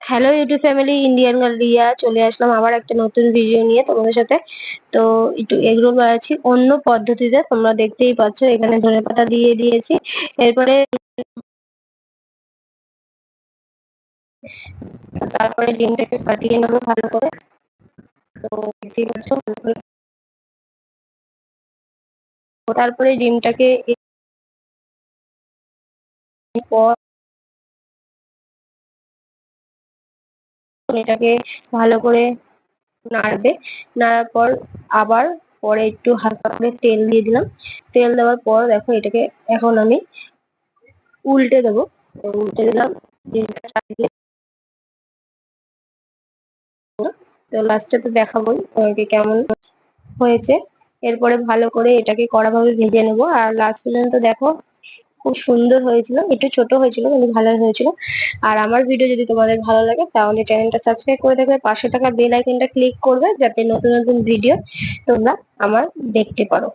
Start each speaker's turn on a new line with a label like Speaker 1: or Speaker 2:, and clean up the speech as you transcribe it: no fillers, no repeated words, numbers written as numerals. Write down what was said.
Speaker 1: Hello YouTube family, Indian girl Riya চলে আসলাম আবার একটা নতুন ভিডিও নিয়ে তোমাদের সাথে। তো একটু এগরোল বানাচ্ছি অন্য পদ্ধতিতে, তোমরা দেখতেই পাচ্ছ এখানে ধনেপাতা দিয়ে দিয়েছি। এরপরে তারপরে ডিমটাকে ফাটিয়ে নেবো ভালো করে। তো দেখতেই পাচ্ছ তারপরে ডিমটাকে পর এটাকে ভালো করে নাড়বে। নাড়ার পর আবার পরে একটু হালকা করে তেল দিয়ে দিলাম। তেল দেওয়ার পর দেখো এটাকে এখন আমি উল্টে দেবো। তো উল্টে দিলাম ডিমটা চারিদিকে। তো লাস্টে তো দেখাবোই তোমাকে কেমন হয়েছে। এরপরে ভালো করে এটাকে কড়াভাবে ভেজে নেবো। আর লাস্ট পর্যন্ত দেখো খুব সুন্দর হয়েছিল, একটু ছোট হয়েছিল কিন্তু ভালো হয়েছিল। আর আমার ভিডিও যদি তোমাদের ভালো লাগে তাহলে চ্যানেলটা সাবস্ক্রাইব করে দেবে, পাশে থাকা বেল আইকনটা ক্লিক করবে যাতে নতুন নতুন ভিডিও তোমরা আমার দেখতে পারো।